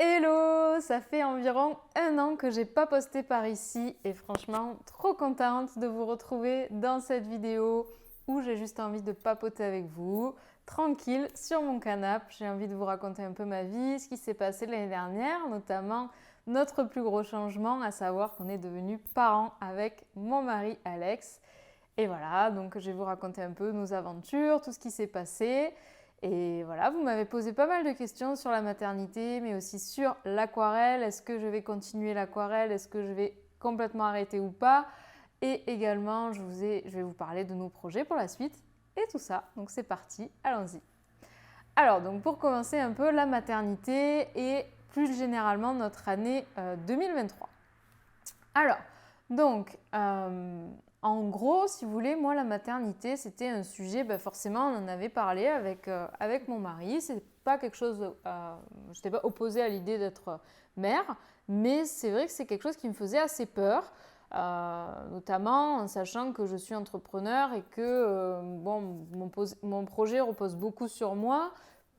Hello! Ça fait environ 1 an que j'ai pas posté par ici et franchement, trop contente de vous retrouver dans cette vidéo où j'ai juste envie de papoter avec vous, tranquille, sur mon canapé. J'ai envie de vous raconter un peu ma vie, ce qui s'est passé l'année dernière, notamment notre plus gros changement, à savoir qu'on est devenus parents avec mon mari Alex. Et voilà, donc je vais vous raconter un peu nos aventures, tout ce qui s'est passé. Et voilà, vous m'avez posé pas mal de questions sur la maternité, mais aussi sur l'aquarelle. Est-ce que je vais continuer l'aquarelle? Est-ce que je vais complètement arrêter ou pas? Et également, je vais vous parler de nos projets pour la suite et tout ça. Donc c'est parti, allons-y. Alors, donc pour commencer un peu la maternité et plus généralement notre année 2023. Alors, donc, en gros, si vous voulez, moi, la maternité, c'était un sujet, forcément, on en avait parlé avec mon mari. C'est pas quelque chose, je n'étais pas opposée à l'idée d'être mère, mais c'est vrai que c'est quelque chose qui me faisait assez peur, notamment en sachant que je suis entrepreneur et que, mon projet repose beaucoup sur moi.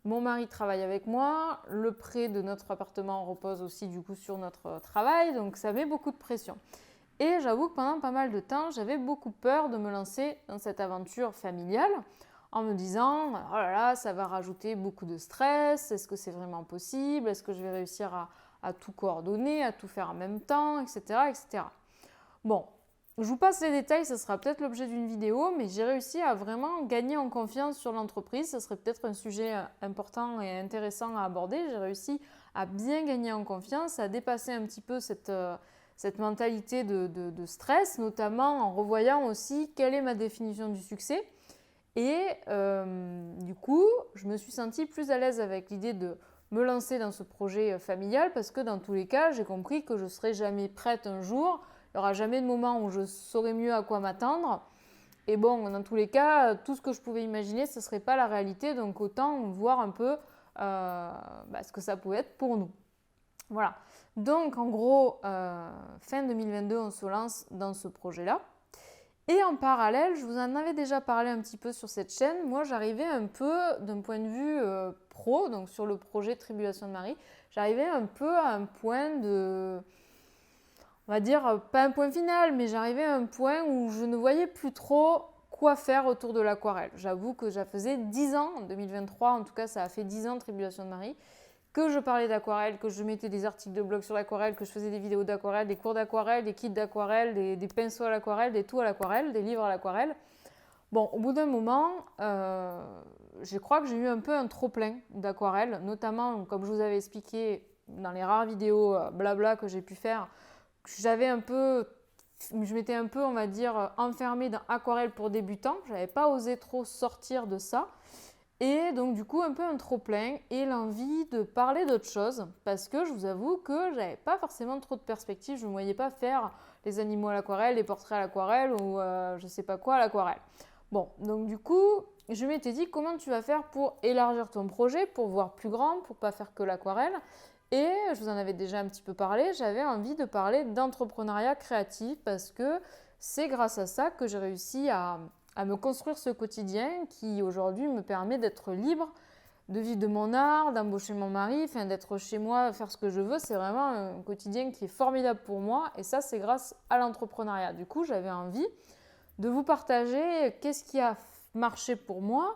Mon mari travaille avec moi, le prêt de notre appartement repose aussi du coup sur notre travail, donc ça met beaucoup de pression. Et j'avoue que pendant pas mal de temps, j'avais beaucoup peur de me lancer dans cette aventure familiale en me disant « Oh là là, ça va rajouter beaucoup de stress, est-ce que c'est vraiment possible? Est-ce que je vais réussir à tout coordonner, à tout faire en même temps, etc. etc. » Bon, je vous passe les détails, ça sera peut-être l'objet d'une vidéo, mais j'ai réussi à vraiment gagner en confiance sur l'entreprise. Ça serait peut-être un sujet important et intéressant à aborder. J'ai réussi à bien gagner en confiance, à dépasser un petit peu cette mentalité de stress, notamment en revoyant aussi quelle est ma définition du succès. Et du coup, je me suis sentie plus à l'aise avec l'idée de me lancer dans ce projet familial parce que dans tous les cas, j'ai compris que je ne serais jamais prête un jour. Il n'y aura jamais de moment où je saurais mieux à quoi m'attendre. Et bon, dans tous les cas, tout ce que je pouvais imaginer, ce ne serait pas la réalité. Donc autant voir un peu ce que ça pouvait être pour nous. Voilà. Donc en gros, fin 2022, on se lance dans ce projet-là. Et en parallèle, je vous en avais déjà parlé un petit peu sur cette chaîne. Moi, j'arrivais un peu d'un point de vue pro, donc sur le projet Tribulation de Marie, j'arrivais un peu à un point de... On va dire, pas un point final, mais j'arrivais à un point où je ne voyais plus trop quoi faire autour de l'aquarelle. J'avoue que ça faisait 10 ans, en 2023, en tout cas ça a fait 10 ans Tribulation de Marie, que je parlais d'aquarelle, que je mettais des articles de blog sur l'aquarelle, que je faisais des vidéos d'aquarelle, des cours d'aquarelle, des kits d'aquarelle, des pinceaux à l'aquarelle, des tout à l'aquarelle, des livres à l'aquarelle. Bon, au bout d'un moment, je crois que j'ai eu un peu un trop-plein d'aquarelle, notamment, comme je vous avais expliqué dans les rares vidéos blabla que j'ai pu faire, je m'étais un peu, on va dire, enfermée dans aquarelle pour débutants. Je n'avais pas osé trop sortir de ça. Et donc du coup un peu un trop-plein et l'envie de parler d'autre chose parce que je vous avoue que je n'avais pas forcément trop de perspectives, je ne me voyais pas faire les animaux à l'aquarelle, les portraits à l'aquarelle ou je ne sais pas quoi à l'aquarelle. Bon, donc du coup je m'étais dit comment tu vas faire pour élargir ton projet, pour voir plus grand, pour pas faire que l'aquarelle. Et je vous en avais déjà un petit peu parlé, j'avais envie de parler d'entrepreneuriat créatif parce que c'est grâce à ça que j'ai réussi à me construire ce quotidien qui aujourd'hui me permet d'être libre, de vivre de mon art, d'embaucher mon mari, d'être chez moi, faire ce que je veux. C'est vraiment un quotidien qui est formidable pour moi et ça c'est grâce à l'entrepreneuriat. Du coup j'avais envie de vous partager qu'est-ce qui a marché pour moi,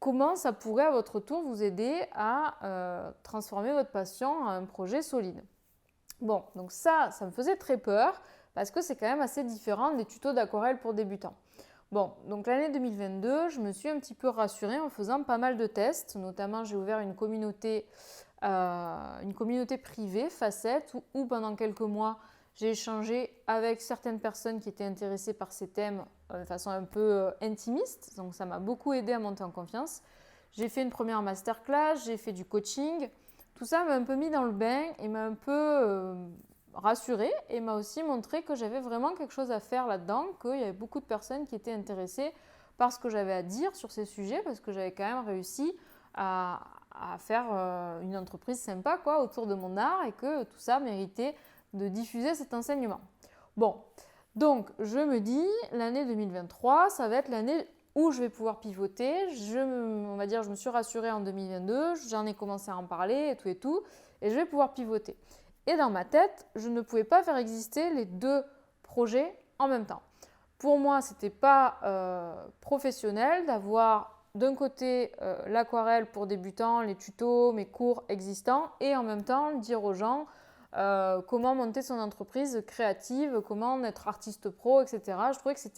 comment ça pourrait à votre tour vous aider à transformer votre passion en un projet solide. Bon, donc ça me faisait très peur parce que c'est quand même assez différent des tutos d'aquarelle pour débutants. Bon, donc l'année 2022, je me suis un petit peu rassurée en faisant pas mal de tests. Notamment, j'ai ouvert une communauté privée, Facette, où pendant quelques mois, j'ai échangé avec certaines personnes qui étaient intéressées par ces thèmes de façon un peu intimiste. Donc ça m'a beaucoup aidé à monter en confiance. J'ai fait une première masterclass, j'ai fait du coaching. Tout ça m'a un peu mis dans le bain et m'a un peu rassurée et m'a aussi montré que j'avais vraiment quelque chose à faire là-dedans, qu'il y avait beaucoup de personnes qui étaient intéressées par ce que j'avais à dire sur ces sujets parce que j'avais quand même réussi à faire une entreprise sympa autour de mon art et que tout ça méritait de diffuser cet enseignement. Bon, donc je me dis l'année 2023, ça va être l'année où je vais pouvoir pivoter. Je me suis rassurée en 2022, j'en ai commencé à en parler et tout. et je vais pouvoir pivoter. Et dans ma tête, je ne pouvais pas faire exister les deux projets en même temps. Pour moi, ce n'était pas professionnel d'avoir d'un côté l'aquarelle pour débutants, les tutos, mes cours existants, et en même temps dire aux gens comment monter son entreprise créative, comment être artiste pro, etc. Je trouvais que ça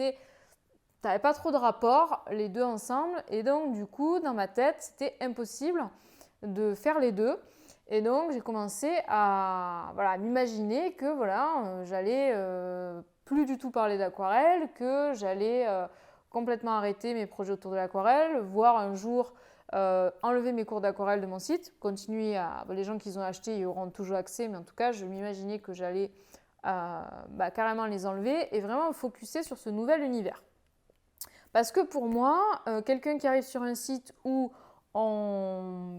n'avait pas trop de rapport les deux ensemble, et donc du coup dans ma tête c'était impossible de faire les deux. Et donc j'ai commencé à m'imaginer que j'allais plus du tout parler d'aquarelle, que j'allais complètement arrêter mes projets autour de l'aquarelle, voire un jour enlever mes cours d'aquarelle de mon site, continuer à... les gens qui les ont achetés y auront toujours accès, mais en tout cas je m'imaginais que j'allais carrément les enlever et vraiment me focuser sur ce nouvel univers. Parce que pour moi, quelqu'un qui arrive sur un site où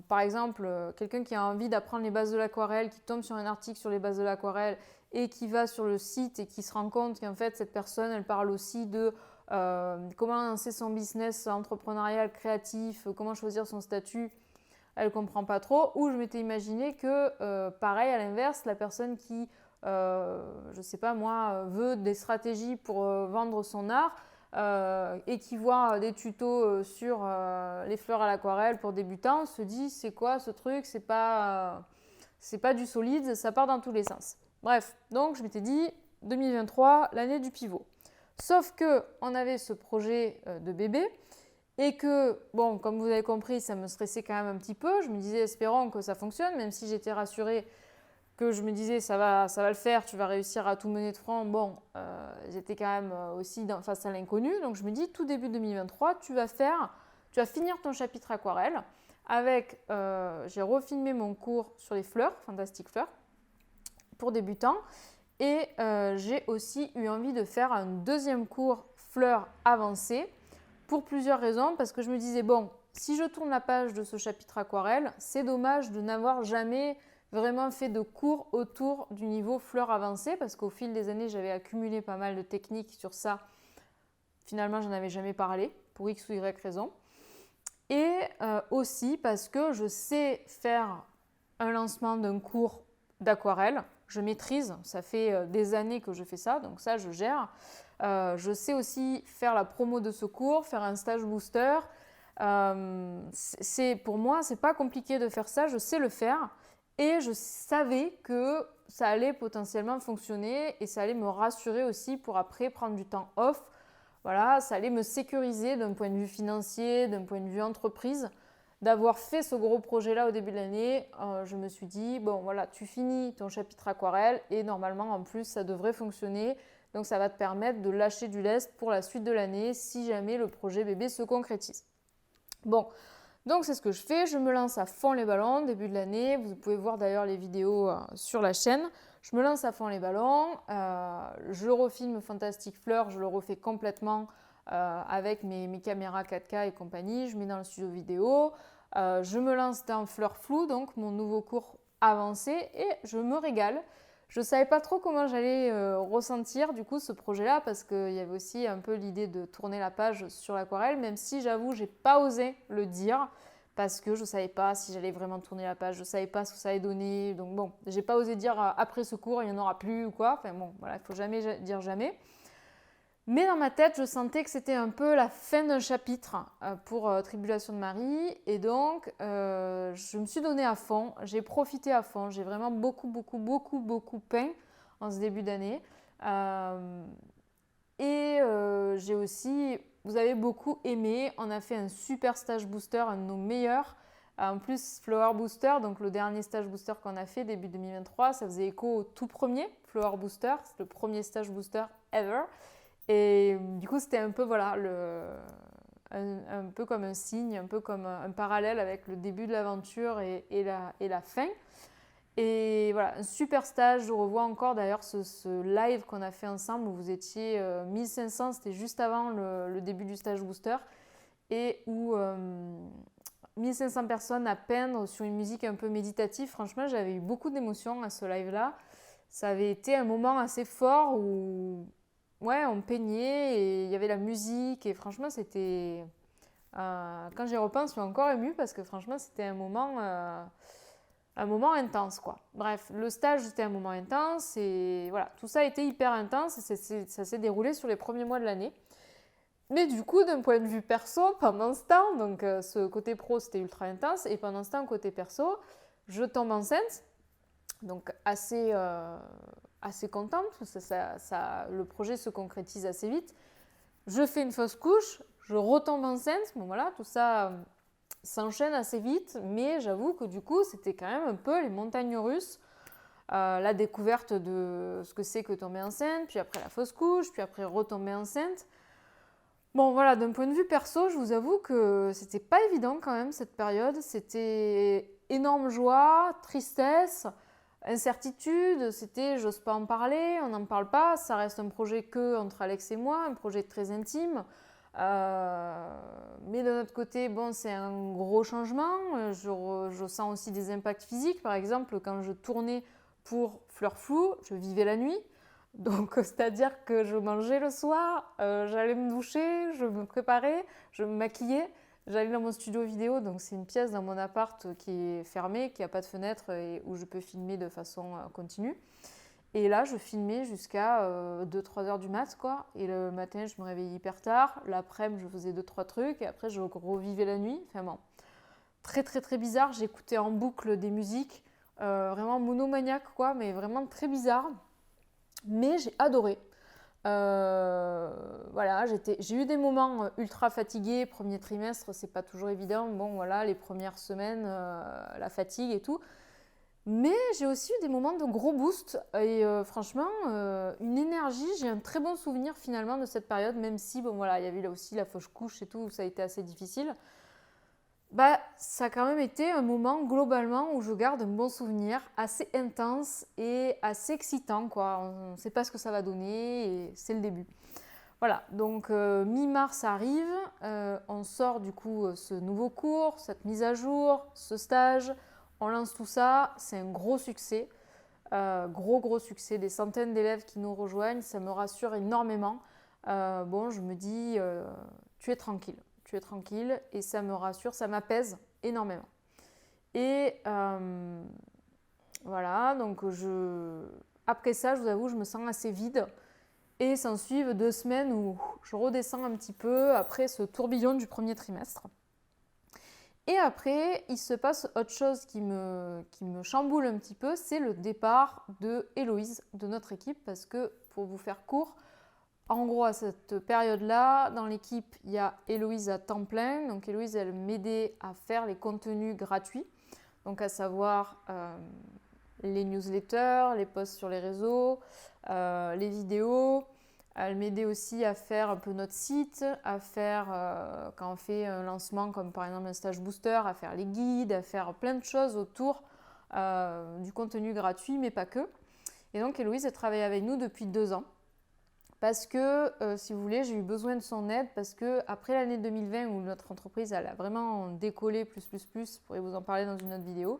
par exemple, quelqu'un qui a envie d'apprendre les bases de l'aquarelle, qui tombe sur un article sur les bases de l'aquarelle et qui va sur le site et qui se rend compte qu'en fait cette personne, elle parle aussi de comment lancer son business entrepreneurial créatif, comment choisir son statut, elle ne comprend pas trop. Ou je m'étais imaginé que, pareil, à l'inverse, la personne qui, je ne sais pas moi, veut des stratégies pour vendre son art, et qui voit des tutos sur les fleurs à l'aquarelle pour débutants, se dit c'est quoi ce truc, c'est pas du solide, ça part dans tous les sens. Bref, donc je m'étais dit 2023, l'année du pivot. Sauf que on avait ce projet de bébé et que, bon, comme vous avez compris, ça me stressait quand même un petit peu. Je me disais espérons que ça fonctionne, même si j'étais rassurée que je me disais ça va le faire, tu vas réussir à tout mener de front. Bon, j'étais quand même aussi face à l'inconnu. Donc je me dis tout début 2023, tu vas finir ton chapitre aquarelle avec, j'ai refilmé mon cours sur les fleurs, Fantastic Fleurs, pour débutants. Et j'ai aussi eu envie de faire un deuxième cours fleurs avancées pour plusieurs raisons. Parce que je me disais, bon, si je tourne la page de ce chapitre aquarelle, c'est dommage de n'avoir jamais vraiment fait de cours autour du niveau fleurs avancées, parce qu'au fil des années, j'avais accumulé pas mal de techniques sur ça. Finalement, je n'en avais jamais parlé, pour X ou Y raison. Et aussi parce que je sais faire un lancement d'un cours d'aquarelle. Je maîtrise, ça fait des années que je fais ça, donc ça, je gère. Je sais aussi faire la promo de ce cours, faire un stage booster. Pour moi, c'est pas compliqué de faire ça, je sais le faire. Et je savais que ça allait potentiellement fonctionner et ça allait me rassurer aussi pour après prendre du temps off. Voilà, ça allait me sécuriser d'un point de vue financier, d'un point de vue entreprise. D'avoir fait ce gros projet-là au début de l'année, je me suis dit, bon voilà, tu finis ton chapitre aquarelle et normalement en plus ça devrait fonctionner. Donc ça va te permettre de lâcher du lest pour la suite de l'année si jamais le projet bébé se concrétise. Bon. Donc c'est ce que je fais, je me lance à fond les ballons début de l'année, vous pouvez voir d'ailleurs les vidéos sur la chaîne. Je me lance à fond les ballons, je refilme Fantastic Fleurs, je le refais complètement avec mes caméras 4K et compagnie, je mets dans le studio vidéo, je me lance dans Fleurs Floues, donc mon nouveau cours avancé et je me régale. Je ne savais pas trop comment j'allais ressentir du coup ce projet-là parce qu'il y avait aussi un peu l'idée de tourner la page sur l'aquarelle, même si j'avoue, je n'ai pas osé le dire parce que je ne savais pas si j'allais vraiment tourner la page, je ne savais pas ce que ça allait donner. Donc bon, je n'ai pas osé dire après ce cours, il n'y en aura plus ou quoi. Enfin bon, voilà, il ne faut jamais dire jamais. Mais dans ma tête, je sentais que c'était un peu la fin d'un chapitre pour Tribulation de Marie. Et donc, je me suis donnée à fond, j'ai profité à fond. J'ai vraiment beaucoup peint en ce début d'année. J'ai aussi, vous avez beaucoup aimé. On a fait un super stage booster, un de nos meilleurs. En plus, Flower Booster, donc le dernier stage booster qu'on a fait début 2023, ça faisait écho au tout premier Flower Booster. C'est le premier stage booster ever. Et du coup, c'était un peu, voilà, un peu comme un signe, un peu comme un parallèle avec le début de l'aventure et la fin. Et voilà, un super stage. Je revois encore d'ailleurs ce live qu'on a fait ensemble où vous étiez 1500, c'était juste avant le début du stage booster. Et où 1500 personnes à peindre sur une musique un peu méditative. Franchement, j'avais eu beaucoup d'émotions à ce live-là. Ça avait été un moment assez fort où... ouais, on peignait et il y avait la musique et franchement c'était... quand j'y repense, je suis encore émue parce que franchement c'était un moment un moment intense, quoi. Bref, le stage, c'était un moment intense et voilà, tout ça a été hyper intense et ça s'est déroulé sur les premiers mois de l'année. Mais du coup, d'un point de vue perso, pendant ce temps, donc ce côté pro, c'était ultra intense et pendant ce temps, côté perso, je tombe enceinte, donc assez contente, parce que le projet se concrétise assez vite. Je fais une fausse couche, je retombe enceinte, bon voilà, tout ça s'enchaîne assez vite, mais j'avoue que du coup, c'était quand même un peu les montagnes russes. La découverte de ce que c'est que tomber enceinte, puis après la fausse couche, puis après retomber enceinte. Bon voilà, d'un point de vue perso, je vous avoue que c'était pas évident quand même cette période. C'était énorme joie, tristesse, incertitude, c'était j'ose pas en parler, on n'en parle pas, ça reste un projet que entre Alex et moi, un projet très intime. Mais de notre côté, bon, c'est un gros changement. Je sens aussi des impacts physiques. Par exemple, quand je tournais pour Fleur Floue, je vivais la nuit. Donc, c'est-à-dire que je mangeais le soir, j'allais me doucher, je me préparais, je me maquillais. J'allais dans mon studio vidéo, donc c'est une pièce dans mon appart qui est fermée, qui n'a pas de fenêtre et où je peux filmer de façon continue. Et là, je filmais jusqu'à 2-3 heures du mat, quoi. Et le matin, je me réveillais hyper tard. L'après-midi, je faisais 2-3 trucs. Et après, je revivais la nuit. Enfin bon, très, très, très bizarre. J'écoutais en boucle des musiques, vraiment monomaniaques, quoi. Mais vraiment très bizarre. Mais j'ai adoré. Voilà, j'ai eu des moments ultra fatigués. Premier trimestre, c'est pas toujours évident. Bon, voilà, les premières semaines, la fatigue et tout. Mais j'ai aussi eu des moments de gros boost et franchement, une énergie. J'ai un très bon souvenir finalement de cette période, même si bon voilà, il y avait là aussi la fausse couche et tout, où ça a été assez difficile. Bah, ça a quand même été un moment globalement où je garde un bon souvenir, assez intense et assez excitant, quoi. On ne sait pas ce que ça va donner et c'est le début. Voilà, donc mi-mars arrive, on sort du coup ce nouveau cours, cette mise à jour, ce stage. On lance tout ça, c'est un gros succès, gros succès, des centaines d'élèves qui nous rejoignent, ça me rassure énormément. Bon, je me dis, tu es tranquille et ça me rassure, ça m'apaise énormément. Et voilà, donc après ça, je vous avoue, je me sens assez vide et s'en suivent 2 semaines où je redescends un petit peu après ce tourbillon du premier trimestre. Et après, il se passe autre chose qui me chamboule un petit peu, c'est le départ de Héloïse, de notre équipe, parce que, pour vous faire court, en gros, à cette période-là, dans l'équipe, il y a Héloïse à temps plein. Donc Héloïse, elle m'aidait à faire les contenus gratuits, donc à savoir les newsletters, les posts sur les réseaux, les vidéos. Elle m'aidait aussi à faire un peu notre site, à faire, quand on fait un lancement comme par exemple un stage booster, à faire les guides, à faire plein de choses autour du contenu gratuit, mais pas que. Et donc Héloïse a travaillé avec nous depuis 2 ans. Parce que, si vous voulez, j'ai eu besoin de son aide parce que après l'année 2020 où notre entreprise elle a vraiment décollé je pourrais vous en parler dans une autre vidéo,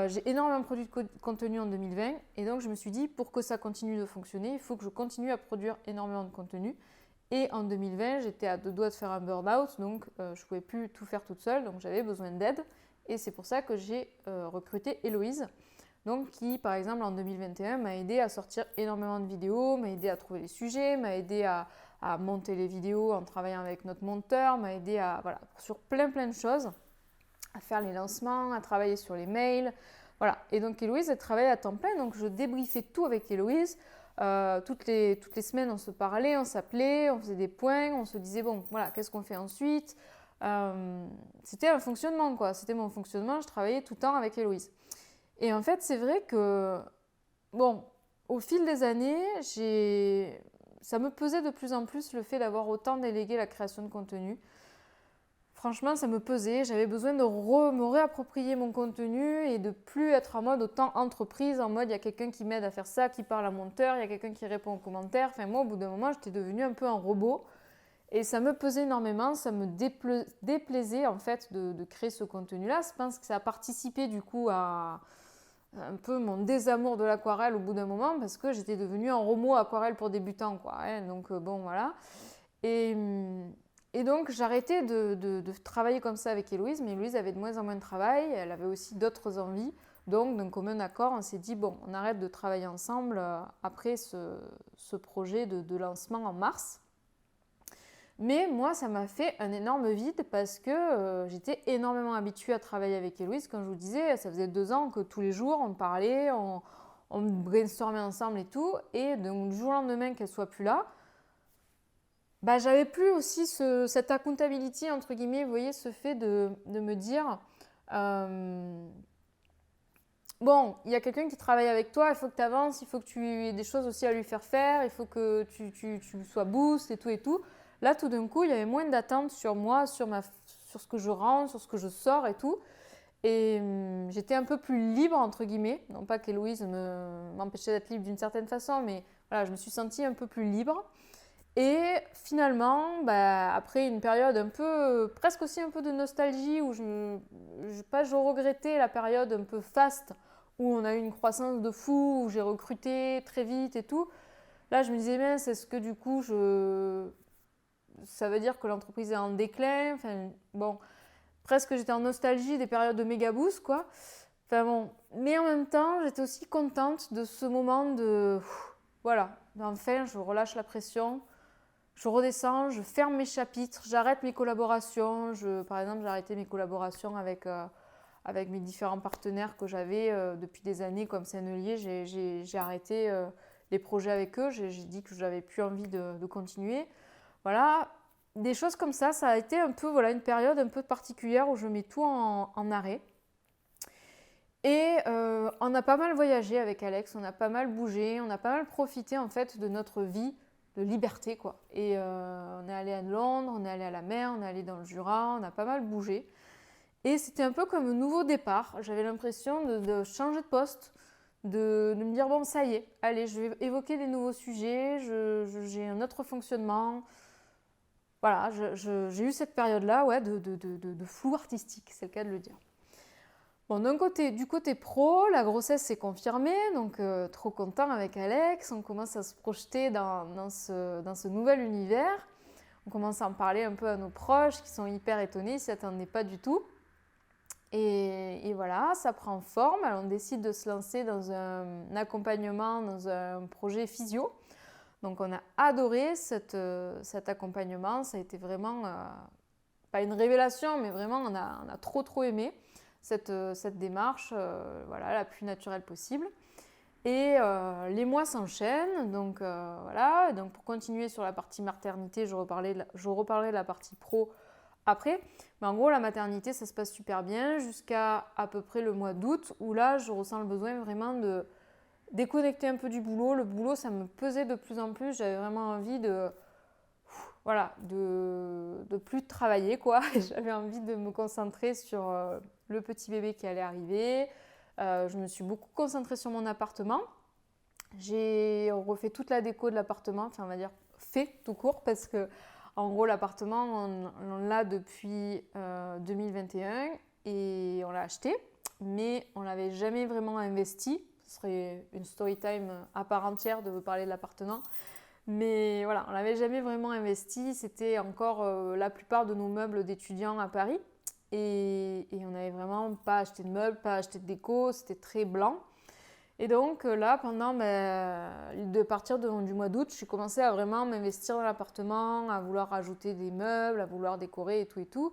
j'ai énormément produit de contenu en 2020 et donc je me suis dit pour que ça continue de fonctionner, il faut que je continue à produire énormément de contenu. Et en 2020, j'étais à 2 doigts de faire un burn-out, donc je ne pouvais plus tout faire toute seule, donc j'avais besoin d'aide. Et c'est pour ça que j'ai recruté Héloïse, donc qui par exemple en 2021 m'a aidé à sortir énormément de vidéos, m'a aidé à trouver les sujets, m'a aidé à monter les vidéos en travaillant avec notre monteur, m'a aidé sur plein de choses, à faire les lancements, à travailler sur les mails. Voilà. Et donc Héloïse, elle travaillait à temps plein, donc je débriefais tout avec Héloïse. Toutes les semaines, on se parlait, on s'appelait, on faisait des points, on se disait, bon, voilà, qu'est-ce qu'on fait ensuite. C'était un fonctionnement, quoi. C'était mon fonctionnement, je travaillais tout le temps avec Héloïse. Et en fait, c'est vrai que, bon, au fil des années, ça me pesait de plus en plus le fait d'avoir autant délégué la création de contenu. Franchement, ça me pesait. J'avais besoin de me réapproprier mon contenu et de plus être en mode autant entreprise, en mode il y a quelqu'un qui m'aide à faire ça, qui parle à monteur, il y a quelqu'un qui répond aux commentaires. Enfin, moi, au bout d'un moment, j'étais devenue un peu un robot. Et ça me pesait énormément, ça me déplaisait en fait de créer ce contenu-là. Je pense que ça a participé du coup à un peu mon désamour de l'aquarelle au bout d'un moment parce que j'étais devenue un robot aquarelle pour débutants, quoi. Hein. Donc bon, voilà. Et donc j'arrêtais de travailler comme ça avec Héloïse, mais Héloïse avait de moins en moins de travail, elle avait aussi d'autres envies, Donc, d'un commun accord, on s'est dit, bon, on arrête de travailler ensemble après ce projet de lancement en mars. Mais moi, ça m'a fait un énorme vide parce que j'étais énormément habituée à travailler avec Héloïse. Comme je vous disais, ça faisait 2 ans que tous les jours, on parlait, on brainstormait ensemble et tout. Et donc, du jour au lendemain qu'elle soit plus là, bah, j'avais plus aussi cette accountability, entre guillemets, vous voyez, ce fait de me dire, bon, il y a quelqu'un qui travaille avec toi, il faut que tu avances, il faut que tu aies des choses aussi à lui faire faire, il faut que tu sois boost et tout et tout. Là, tout d'un coup, il y avait moins d'attentes sur moi, sur ce que je rends, sur ce que je sors et tout. Et j'étais un peu plus libre, entre guillemets. Non pas qu'Héloïse m'empêchait d'être libre d'une certaine façon, mais voilà, je me suis sentie un peu plus libre. Et finalement, bah, après une période un peu, presque aussi un peu de nostalgie, où je regrettais la période un peu faste, où on a eu une croissance de fou, où j'ai recruté très vite et tout. Là, je me disais, mince, est-ce que du coup, ça veut dire que l'entreprise est en déclin? Enfin, bon, presque j'étais en nostalgie des périodes de méga boost, quoi. Enfin bon, mais en même temps, j'étais aussi contente de ce moment voilà, enfin, je relâche la pression, je redescends, je ferme mes chapitres, j'arrête mes collaborations. Par exemple, j'ai arrêté mes collaborations avec mes différents partenaires que j'avais depuis des années, comme Sennelier. J'ai arrêté les projets avec eux, j'ai dit que je n'avais plus envie de continuer. Voilà, des choses comme ça a été un peu, voilà, une période un peu particulière où je mets tout en arrêt. Et on a pas mal voyagé avec Alex, on a pas mal bougé, on a pas mal profité en fait de notre vie de liberté, quoi. Et on est allé à Londres, on est allé à la mer, on est allé dans le Jura, on a pas mal bougé. Et c'était un peu comme un nouveau départ. J'avais l'impression de changer de poste, de me dire, bon, ça y est, allez, je vais évoquer des nouveaux sujets, j'ai un autre fonctionnement. Voilà, j'ai eu cette période-là, ouais, de flou artistique, c'est le cas de le dire. Bon, du côté pro, la grossesse s'est confirmée, donc trop content avec Alex. On commence à se projeter dans ce nouvel univers. On commence à en parler un peu à nos proches qui sont hyper étonnés, ils ne s'y attendaient pas du tout. Et voilà, ça prend forme. Alors on décide de se lancer dans un accompagnement, dans un projet physio. Donc on a adoré cet accompagnement. Ça a été vraiment, pas une révélation, mais vraiment on a trop aimé cette démarche, voilà, la plus naturelle possible. Et les mois s'enchaînent, donc voilà. Donc pour continuer sur la partie maternité, je reparlerai de la partie pro après. Mais en gros, la maternité, ça se passe super bien jusqu'à à peu près le mois d'août, où là, je ressens le besoin vraiment de déconnecter un peu du boulot. Le boulot, ça me pesait de plus en plus. J'avais vraiment envie de plus travailler, quoi. J'avais envie de me concentrer sur le petit bébé qui allait arriver. Je me suis beaucoup concentrée sur mon appartement. J'ai refait toute la déco de l'appartement, enfin on va dire fait tout court, parce que en gros l'appartement on l'a depuis 2021 et on l'a acheté, mais on l'avait jamais vraiment investi. Ce serait une story time à part entière de vous parler de l'appartement. Mais voilà, on l'avait jamais vraiment investi. C'était encore la plupart de nos meubles d'étudiants à Paris. Et on n'avait vraiment pas acheté de meubles, pas acheté de déco. C'était très blanc. Et donc là, de partir du mois d'août, j'ai commencé à vraiment m'investir dans l'appartement, à vouloir rajouter des meubles, à vouloir décorer et tout et tout.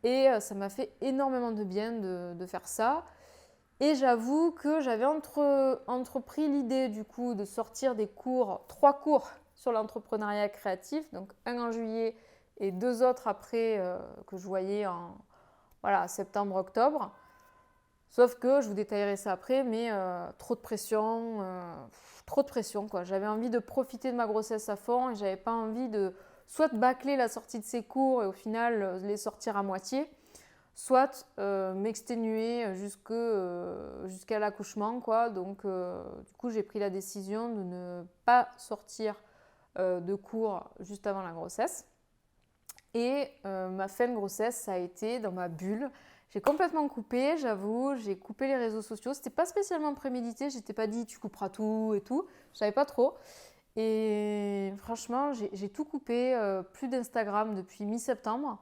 Et ça m'a fait énormément de bien de faire ça. Et j'avoue que j'avais entrepris l'idée du coup de sortir 3 cours sur l'entrepreneuriat créatif, donc un en juillet et 2 autres après que je voyais en septembre-octobre. Sauf que je vous détaillerai ça après, mais trop de pression quoi. J'avais envie de profiter de ma grossesse à fond et j'avais pas envie de soit bâcler la sortie de ces cours et au final les sortir à moitié, soit m'exténuer jusqu'à l'accouchement, quoi. Donc du coup j'ai pris la décision de ne pas sortir de cours juste avant la grossesse. Et ma fin de grossesse, ça a été dans ma bulle. J'ai complètement coupé, j'avoue, j'ai coupé les réseaux sociaux. C'était pas spécialement prémédité, je t'ai pas dit tu couperas tout et tout. Je savais pas trop. Et franchement, j'ai tout coupé, plus d'Instagram depuis mi-septembre.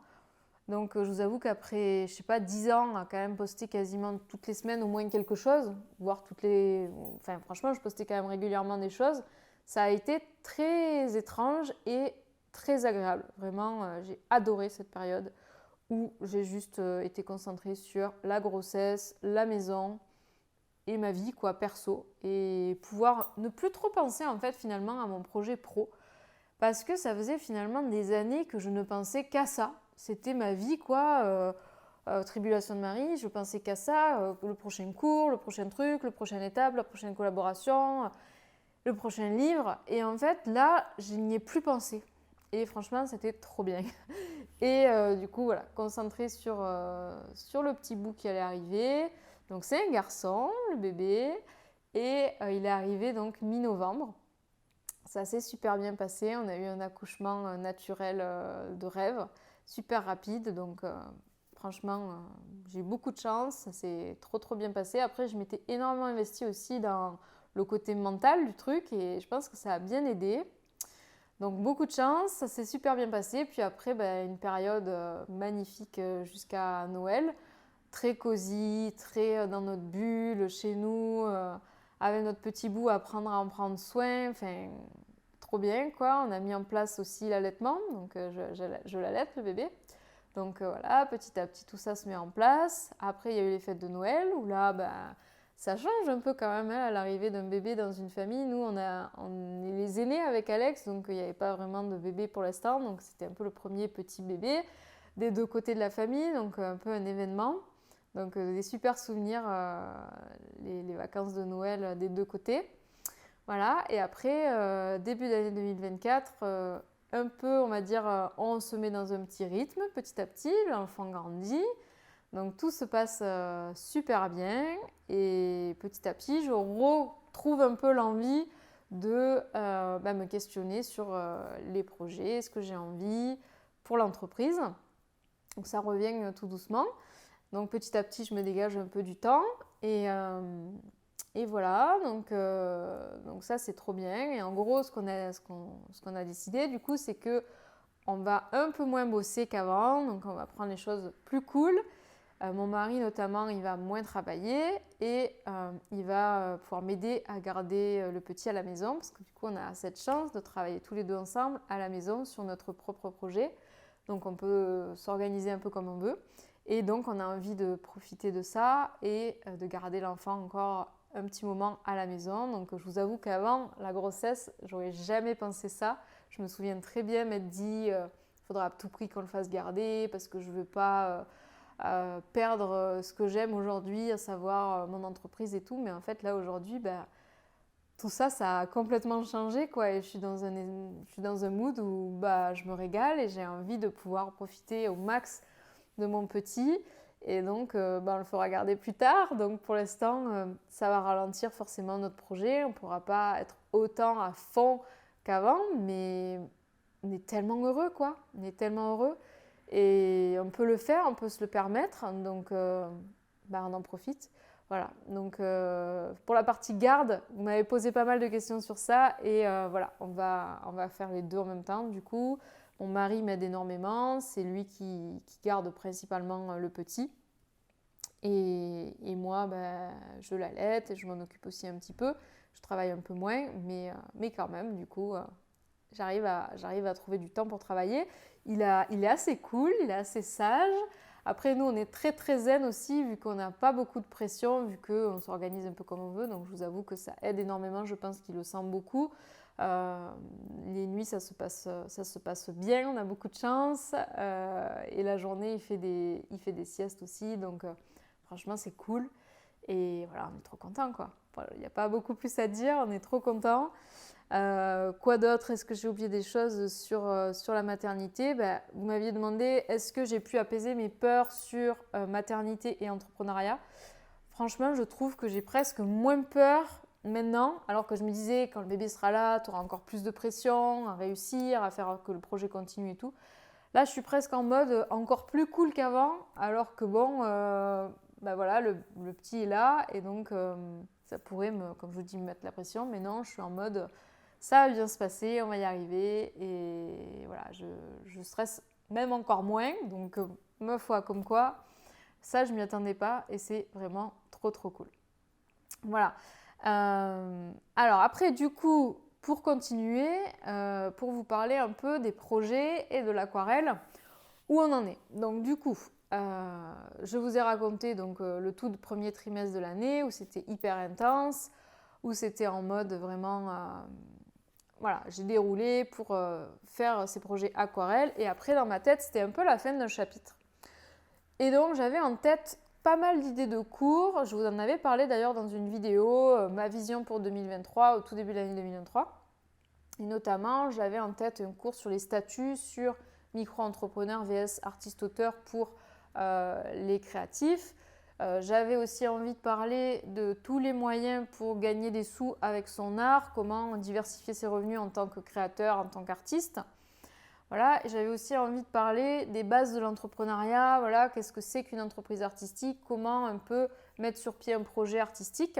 Donc je vous avoue qu'après, je sais pas, 10 ans à quand même poster quasiment toutes les semaines au moins quelque chose, voire Enfin franchement, je postais quand même régulièrement des choses. Ça a été très étrange et très agréable. Vraiment, j'ai adoré cette période où j'ai juste été concentrée sur la grossesse, la maison et ma vie, quoi, perso. Et pouvoir ne plus trop penser, en fait, finalement, à mon projet pro. Parce que ça faisait finalement des années que je ne pensais qu'à ça. C'était ma vie, quoi. Tribulation de Marie, je pensais qu'à ça. Le prochain cours, le prochain truc, le prochaine étape, la prochaine collaboration, le prochain livre. Et en fait, là, je n'y ai plus pensé. Et franchement, c'était trop bien. Et du coup, voilà, concentrée sur le petit bout qui allait arriver. Donc, c'est un garçon, le bébé. Et il est arrivé donc mi-novembre. Ça s'est super bien passé. On a eu un accouchement naturel de rêve, super rapide. Donc, franchement, j'ai eu beaucoup de chance. Ça s'est trop, trop bien passé. Après, je m'étais énormément investie aussi dans le côté mental du truc et je pense que ça a bien aidé. Donc, beaucoup de chance. Ça s'est super bien passé. Puis après, une période magnifique jusqu'à Noël. Très cosy, très dans notre bulle, chez nous, avec notre petit bout, apprendre à en prendre soin. Enfin, trop bien, quoi. On a mis en place aussi l'allaitement, donc je l'allaite, le bébé. Donc voilà, petit à petit, tout ça se met en place. Après, il y a eu les fêtes de Noël, où là, ça change un peu quand même, hein, à l'arrivée d'un bébé dans une famille. Nous, on est les aînés avec Alex, donc il n'y avait pas vraiment de bébé pour l'instant. Donc c'était un peu le premier petit bébé des deux côtés de la famille, donc un peu un événement. Donc des super souvenirs, les vacances de Noël des deux côtés. Voilà, et après, début d'année 2024, un peu, on va dire, on se met dans un petit rythme, petit à petit, l'enfant grandit. Donc tout se passe super bien et petit à petit, je retrouve un peu l'envie de me questionner sur les projets, ce que j'ai envie pour l'entreprise. Donc ça revient tout doucement. Donc petit à petit, je me dégage un peu du temps et voilà, donc ça c'est trop bien. Et en gros, ce qu'on a décidé du coup, c'est que on va un peu moins bosser qu'avant, donc on va prendre les choses plus cool. Mon mari notamment, il va moins travailler et il va pouvoir m'aider à garder le petit à la maison parce que du coup, on a cette chance de travailler tous les deux ensemble à la maison sur notre propre projet. Donc on peut s'organiser un peu comme on veut. Et donc on a envie de profiter de ça et de garder l'enfant encore un petit moment à la maison. Donc je vous avoue qu'avant la grossesse, j'aurais jamais pensé ça. Je me souviens très bien m'être dit il faudra à tout prix qu'on le fasse garder parce que je ne veux pas perdre ce que j'aime aujourd'hui, à savoir mon entreprise et tout. Mais en fait là aujourd'hui, tout ça, ça a complètement changé, quoi. Et je suis dans un mood où je me régale et j'ai envie de pouvoir profiter au max de mon petit. Et donc, on le fera garder plus tard. Donc, pour l'instant, ça va ralentir forcément notre projet. On ne pourra pas être autant à fond qu'avant, mais on est tellement heureux, quoi. On est tellement heureux. Et on peut le faire, on peut se le permettre. Donc, on en profite. Voilà, donc pour la partie garde, vous m'avez posé pas mal de questions sur ça et voilà, on va faire les deux en même temps. Du coup, mon mari m'aide énormément, c'est lui qui garde principalement le petit et moi, je l'allaite et je m'en occupe aussi un petit peu. Je travaille un peu moins, mais quand même, du coup, j'arrive à trouver du temps pour travailler. Il est assez cool, il est assez sage. Après, nous, on est très très zen aussi, vu qu'on n'a pas beaucoup de pression, vu qu'on s'organise un peu comme on veut. Donc, je vous avoue que ça aide énormément. Je pense qu'il le sent beaucoup. Les nuits, ça se passe bien. On a beaucoup de chance. Et la journée, il fait des siestes aussi. Donc, franchement, c'est cool. Et voilà, on est trop contents, quoi. Il n'y a pas beaucoup plus à dire. On est trop contents. Quoi d'autre? Est-ce que j'ai oublié des choses sur la maternité? Vous m'aviez demandé est-ce que j'ai pu apaiser mes peurs sur maternité et entrepreneuriat. Franchement, je trouve que j'ai presque moins peur maintenant, alors que je me disais quand le bébé sera là, tu auras encore plus de pression à réussir, à faire que le projet continue et tout. Là, je suis presque en mode encore plus cool qu'avant, alors que bon, voilà, le petit est là et donc ça pourrait, comme je vous dis, me mettre la pression, mais non, je suis en mode ça va bien se passer, on va y arriver et voilà, je stresse même encore moins, donc Ma foi, comme quoi, ça, je m'y attendais pas et c'est vraiment trop, trop cool. Voilà. Alors après, du coup, pour continuer, pour vous parler un peu des projets et de l'aquarelle, où on en est. Donc du coup, je vous ai raconté donc, le tout premier trimestre de l'année où c'était hyper intense, où c'était en mode vraiment... voilà, j'ai déroulé pour faire ces projets aquarelle et après dans ma tête, c'était un peu la fin d'un chapitre. Et donc j'avais en tête pas mal d'idées de cours. Je vous en avais parlé d'ailleurs dans une vidéo, ma vision pour 2023, au tout début de l'année 2023. Et notamment, j'avais en tête un cours sur les statuts, sur micro-entrepreneur vs artiste-auteur pour les créatifs. J'avais aussi envie de parler de tous les moyens pour gagner des sous avec son art, comment diversifier ses revenus en tant que créateur, en tant qu'artiste. Voilà, j'avais aussi envie de parler des bases de l'entrepreneuriat, voilà, qu'est-ce que c'est qu'une entreprise artistique, comment un peu mettre sur pied un projet artistique.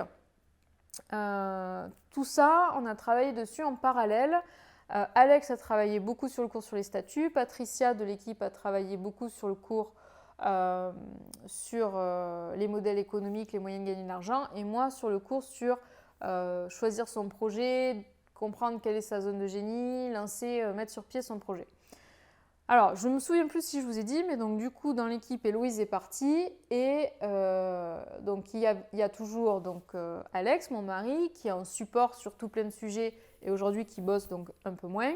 Tout ça, on a travaillé dessus en parallèle. Alex a travaillé beaucoup sur le cours sur les statuts, Patricia de l'équipe a travaillé beaucoup sur le cours sur les modèles économiques, les moyens de gagner de l'argent, et moi sur le cours sur choisir son projet, comprendre quelle est sa zone de génie, lancer, mettre sur pied son projet. Alors, je ne me souviens plus si je vous ai dit, mais donc du coup, dans l'équipe, Héloïse est partie et donc il y a toujours donc, Alex, mon mari, qui est en support sur tout plein de sujets et aujourd'hui qui bosse donc un peu moins.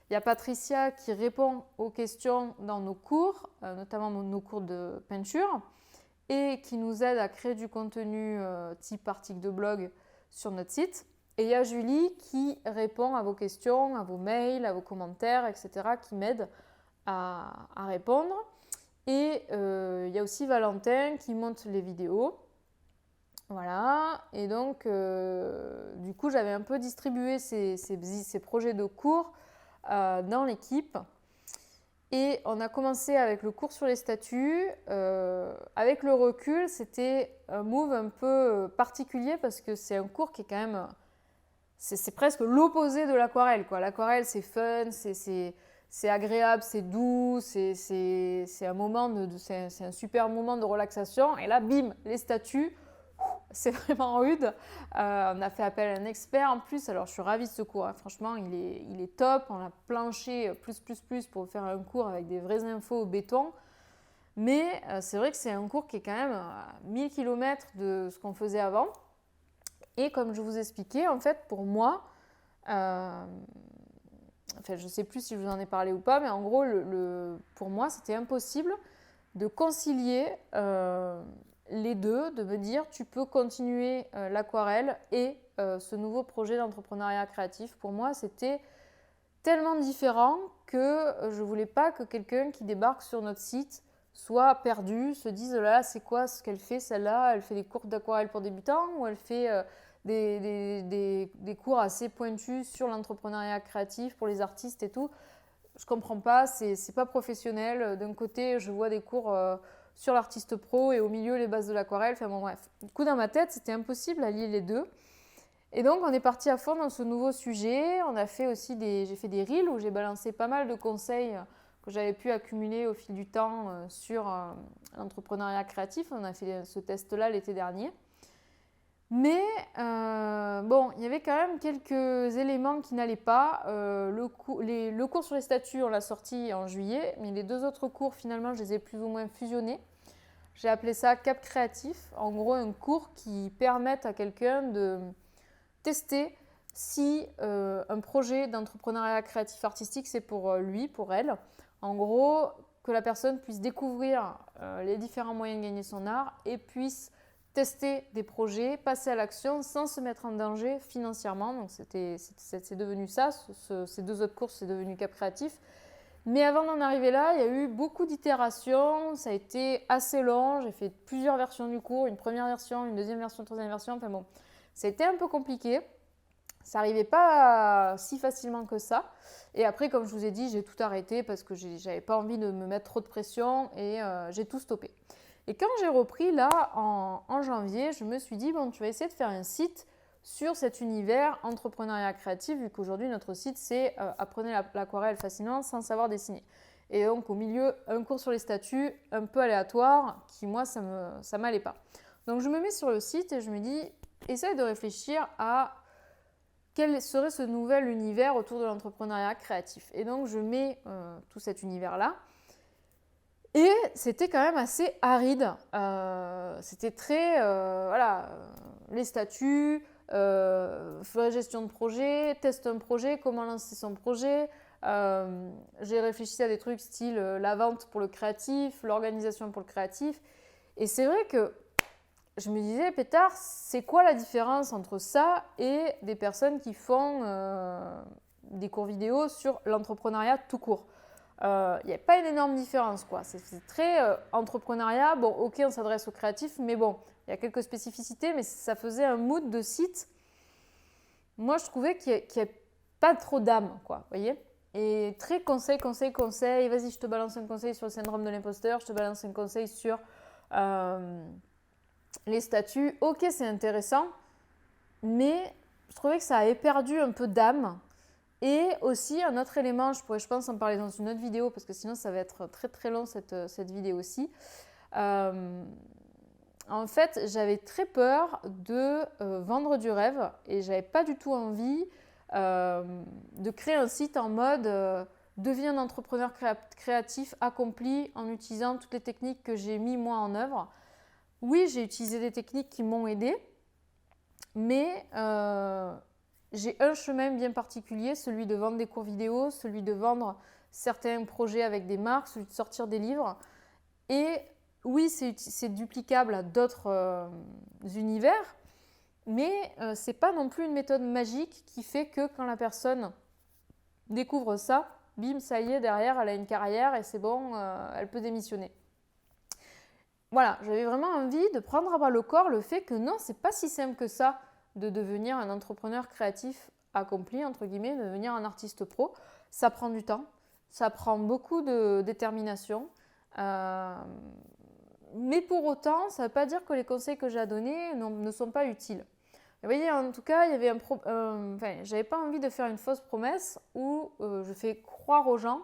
Il y a Patricia qui répond aux questions dans nos cours, notamment nos cours de peinture, et qui nous aide à créer du contenu type article de blog sur notre site. Et il y a Julie qui répond à vos questions, à vos mails, à vos commentaires, etc., qui m'aide à répondre. Et il y a aussi Valentin qui monte les vidéos. Voilà. Et donc, du coup, j'avais un peu distribué ces projets de cours dans l'équipe. Et on a commencé avec le cours sur les statuts. Avec le recul, c'était un move un peu particulier parce que c'est un cours qui est quand même... C'est presque l'opposé de l'aquarelle, quoi. L'aquarelle, c'est fun, c'est agréable, c'est doux, c'est un super moment de relaxation. Et là, bim, les statuts, c'est vraiment rude. On a fait appel à un expert en plus. Alors, je suis ravie de ce cours. Hein. Franchement, il est top. On a planché plus pour faire un cours avec des vraies infos au béton. Mais c'est vrai que c'est un cours qui est quand même à 1000 km de ce qu'on faisait avant. Et comme je vous expliquais, en fait, pour moi, enfin, je ne sais plus si je vous en ai parlé ou pas, mais en gros, pour moi, c'était impossible de concilier les deux, de me dire tu peux continuer l'aquarelle et ce nouveau projet d'entrepreneuriat créatif. Pour moi, c'était tellement différent que je ne voulais pas que quelqu'un qui débarque sur notre site soit perdu, se dise là, c'est quoi ce qu'elle fait celle-là? Elle fait des cours d'aquarelle pour débutants ou elle fait des cours assez pointus sur l'entrepreneuriat créatif pour les artistes et tout. Je comprends pas, c'est pas professionnel. D'un côté, je vois des cours sur l'artiste pro et au milieu les bases de l'aquarelle. Enfin bon, bref. Du coup, dans ma tête, c'était impossible à lier les deux. Et donc, on est parti à fond dans ce nouveau sujet. On a fait aussi j'ai fait des reels où j'ai balancé pas mal de conseils que j'avais pu accumuler au fil du temps sur l'entrepreneuriat créatif. On a fait ce test-là l'été dernier. Mais bon, il y avait quand même quelques éléments qui n'allaient pas. Le cours sur les statuts, on l'a sorti en juillet, mais les deux autres cours, finalement, je les ai plus ou moins fusionnés. J'ai appelé ça Cap Créatif. En gros, un cours qui permette à quelqu'un de tester si un projet d'entrepreneuriat créatif artistique, c'est pour lui, pour elle. En gros, que la personne puisse découvrir les différents moyens de gagner son art et puisse tester des projets, passer à l'action sans se mettre en danger financièrement. Donc c'est devenu ça, ces deux autres cours, c'est devenu Cap Créatif. Mais avant d'en arriver là, il y a eu beaucoup d'itérations, ça a été assez long, j'ai fait plusieurs versions du cours, une première version, une deuxième version, une troisième version, enfin bon, ça a été un peu compliqué. Ça n'arrivait pas si facilement que ça. Et après, comme je vous ai dit, j'ai tout arrêté parce que j'avais pas envie de me mettre trop de pression et j'ai tout stoppé. Et quand j'ai repris là en janvier, je me suis dit, bon, tu vas essayer de faire un site sur cet univers entrepreneuriat créatif, vu qu'aujourd'hui notre site c'est apprenez l'aquarelle facilement sans savoir dessiner. et donc au milieu, un cours sur les statuts un peu aléatoire qui, moi, ça m'allait pas. Donc, je me mets sur le site et je me dis, essaye de réfléchir à quel serait ce nouvel univers autour de l'entrepreneuriat créatif. Et donc, je mets tout cet univers-là. Et c'était quand même assez aride. C'était très, voilà, les statuts, gestion de projet, teste un projet, comment lancer son projet. J'ai réfléchi à des trucs style la vente pour le créatif, l'organisation pour le créatif. Et c'est vrai que je me disais, pétard, c'est quoi la différence entre ça et des personnes qui font des cours vidéo sur l'entrepreneuriat tout court? Il n'y a pas une énorme différence, quoi. C'est très entrepreneuriat. Bon, ok, on s'adresse aux créatifs, mais bon, il y a quelques spécificités, mais ça faisait un mood de site. Moi, je trouvais qu'il n'y avait pas trop d'âme, quoi, vous voyez? Et très conseil. Vas-y, je te balance un conseil sur le syndrome de l'imposteur, je te balance un conseil sur les statuts. Ok, c'est intéressant, mais je trouvais que ça avait perdu un peu d'âme. Et aussi, un autre élément, je pourrais, je pense, en parler dans une autre vidéo, parce que sinon, ça va être très très long cette vidéo aussi. En fait, j'avais très peur de vendre du rêve et j'avais pas du tout envie de créer un site en mode deviens un entrepreneur créatif accompli en utilisant toutes les techniques que j'ai mis moi en œuvre. Oui, j'ai utilisé des techniques qui m'ont aidé, mais j'ai un chemin bien particulier, celui de vendre des cours vidéo, celui de vendre certains projets avec des marques, celui de sortir des livres. Et oui, c'est duplicable à d'autres univers, mais ce n'est pas non plus une méthode magique qui fait que quand la personne découvre ça, bim, ça y est, derrière, elle a une carrière et c'est bon, elle peut démissionner. Voilà, j'avais vraiment envie de prendre à bras le corps le fait que non, c'est pas si simple que ça de devenir un entrepreneur créatif accompli, entre guillemets, de devenir un artiste pro. Ça prend du temps, ça prend beaucoup de détermination. Mais pour autant, ça ne veut pas dire que les conseils que j'ai à donner ne sont pas utiles. Vous voyez, en tout cas, il y avait j'avais pas envie de faire une fausse promesse où je fais croire aux gens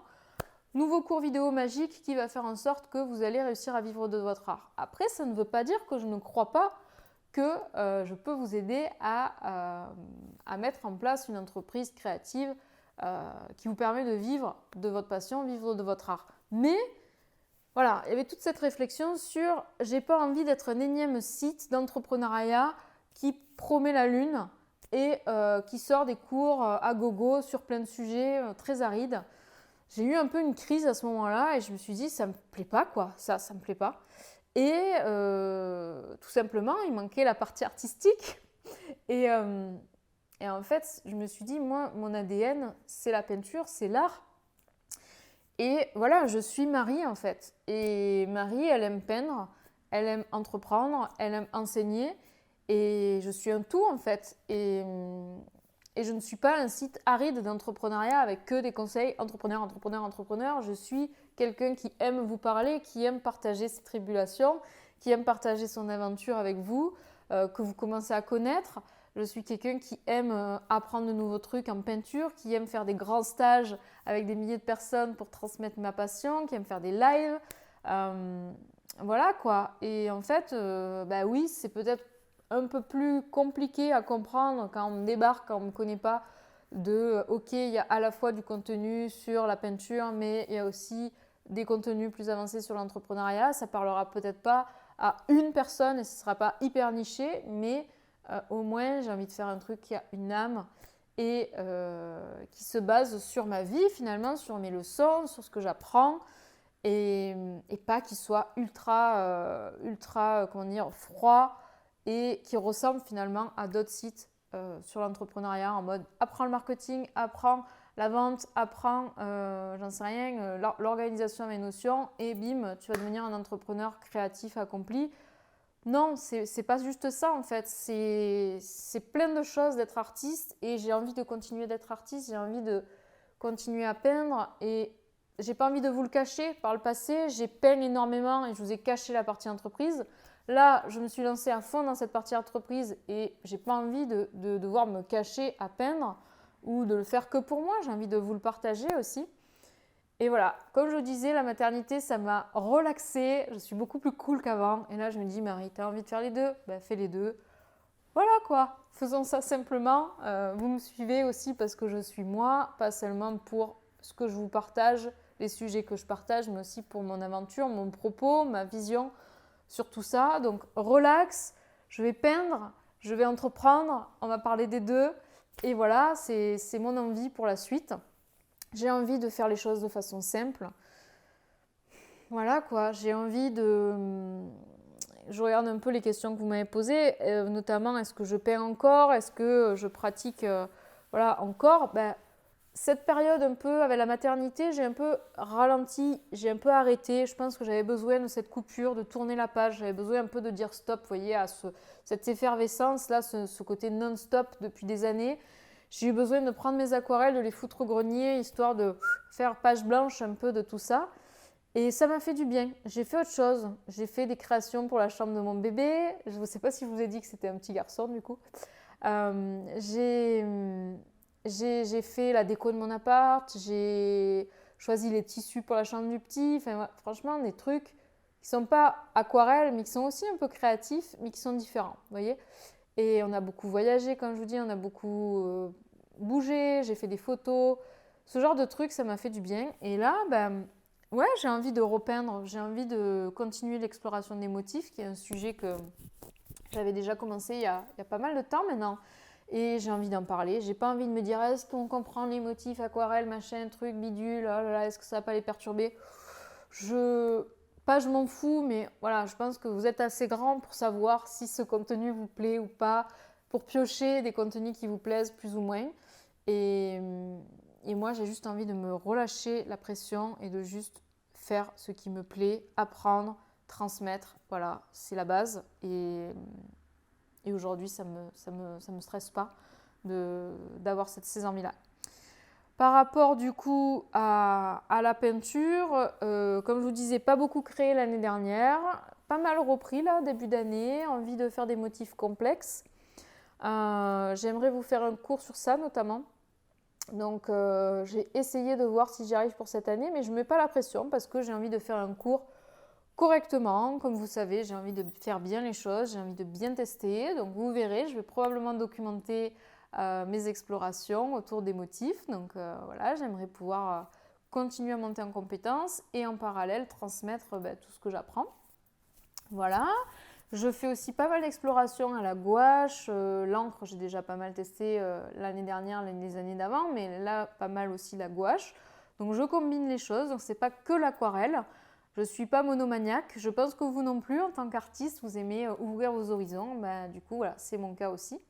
nouveau cours vidéo magique qui va faire en sorte que vous allez réussir à vivre de votre art. Après, ça ne veut pas dire que je ne crois pas que je peux vous aider à mettre en place une entreprise créative qui vous permet de vivre de votre passion, vivre de votre art. Mais voilà, il y avait toute cette réflexion sur j'ai pas envie d'être un énième site d'entrepreneuriat qui promet la lune et qui sort des cours à gogo sur plein de sujets très arides. J'ai eu un peu une crise à ce moment-là et je me suis dit ça me plaît pas quoi, ça me plaît pas. Et tout simplement, il manquait la partie artistique. Et en fait, je me suis dit, moi, mon ADN, c'est la peinture, c'est l'art. Et voilà, je suis Marie en fait. Et Marie, elle aime peindre, elle aime entreprendre, elle aime enseigner. Et je suis un tout en fait. Et je ne suis pas un site aride d'entrepreneuriat avec que des conseils entrepreneur. Je suis quelqu'un qui aime vous parler, qui aime partager ses tribulations, qui aime partager son aventure avec vous, que vous commencez à connaître. Je suis quelqu'un qui aime apprendre de nouveaux trucs en peinture, qui aime faire des grands stages avec des milliers de personnes pour transmettre ma passion, qui aime faire des lives. Voilà quoi. Et en fait, oui, c'est peut-être un peu plus compliqué à comprendre quand on débarque, quand on ne connaît pas ok, il y a à la fois du contenu sur la peinture, mais il y a aussi des contenus plus avancés sur l'entrepreneuriat. Ça ne parlera peut-être pas à une personne et ce ne sera pas hyper niché, mais au moins j'ai envie de faire un truc qui a une âme et qui se base sur ma vie finalement, sur mes leçons, sur ce que j'apprends et pas qui soit ultra froid et qui ressemble finalement à d'autres sites sur l'entrepreneuriat en mode apprends le marketing, apprends la vente, apprends, j'en sais rien, l'organisation à mes notions et bim, tu vas devenir un entrepreneur créatif accompli. Non, c'est pas juste ça en fait, c'est plein de choses d'être artiste et j'ai envie de continuer d'être artiste, j'ai envie de continuer à peindre et j'ai pas envie de vous le cacher. Par le passé, j'ai peint énormément et je vous ai caché la partie entreprise. Là, je me suis lancée à fond dans cette partie entreprise et j'ai pas envie de devoir me cacher à peindre ou de le faire que pour moi. J'ai envie de vous le partager aussi. Et voilà, comme je vous disais, la maternité, ça m'a relaxée. Je suis beaucoup plus cool qu'avant. Et là, je me dis, Marie, t'as envie de faire les deux? Ben, fais les deux. Voilà quoi, faisons ça simplement. Vous me suivez aussi parce que je suis moi, pas seulement pour ce que je vous partage, les sujets que je partage, mais aussi pour mon aventure, mon propos, ma vision sur tout ça. Donc relax, je vais peindre, je vais entreprendre, on va parler des deux. Et voilà, c'est mon envie pour la suite. J'ai envie de faire les choses de façon simple. Voilà quoi, j'ai envie de... Je regarde un peu les questions que vous m'avez posées, notamment est-ce que je peins encore, est-ce que je pratique voilà, encore. Cette période un peu avec la maternité, j'ai un peu ralenti, j'ai un peu arrêté. Je pense que j'avais besoin de cette coupure, de tourner la page. J'avais besoin un peu de dire stop, vous voyez, à cette effervescence-là, ce côté non-stop depuis des années. J'ai eu besoin de prendre mes aquarelles, de les foutre au grenier, histoire de faire page blanche un peu de tout ça. Et ça m'a fait du bien. J'ai fait autre chose. J'ai fait des créations pour la chambre de mon bébé. Je ne sais pas si je vous ai dit que c'était un petit garçon du coup. J'ai fait la déco de mon appart. J'ai choisi les tissus pour la chambre du petit. Enfin, franchement, des trucs qui ne sont pas aquarelles, mais qui sont aussi un peu créatifs, mais qui sont différents. Vous voyez ? Et on a beaucoup voyagé, comme je vous dis. On a beaucoup bougé. J'ai fait des photos. Ce genre de trucs, ça m'a fait du bien. Et là, ouais, j'ai envie de repeindre, j'ai envie de continuer l'exploration des motifs, qui est un sujet que j'avais déjà commencé il y a pas mal de temps maintenant. Et j'ai envie d'en parler. J'ai pas envie de me dire est-ce qu'on comprend les motifs, aquarelle, machin, truc, bidule, oh là là, est-ce que ça va pas les perturber? Je m'en fous, mais voilà, je pense que vous êtes assez grand pour savoir si ce contenu vous plaît ou pas, pour piocher des contenus qui vous plaisent plus ou moins. Et moi, j'ai juste envie de me relâcher la pression et de juste faire ce qui me plaît, apprendre, transmettre. Voilà, c'est la base. Et aujourd'hui, ça me stresse pas d'avoir ces envies-là. Par rapport du coup à la peinture, comme je vous disais, pas beaucoup créé l'année dernière, pas mal repris là, début d'année, envie de faire des motifs complexes. J'aimerais vous faire un cours sur ça notamment. Donc j'ai essayé de voir si j'y arrive pour cette année, mais je ne mets pas la pression parce que j'ai envie de faire un cours correctement. Comme vous savez, j'ai envie de faire bien les choses, j'ai envie de bien tester. Donc vous verrez, je vais probablement documenter mes explorations autour des motifs. Donc voilà, j'aimerais pouvoir continuer à monter en compétences et en parallèle transmettre tout ce que j'apprends. Voilà. Je fais aussi pas mal d'explorations à la gouache. L'encre, j'ai déjà pas mal testé l'année dernière, les années d'avant, mais là, pas mal aussi la gouache. Donc, je combine les choses. Donc, c'est pas que l'aquarelle. Je suis pas monomaniaque. Je pense que vous non plus, en tant qu'artiste, vous aimez ouvrir vos horizons. Du coup, voilà, c'est mon cas aussi.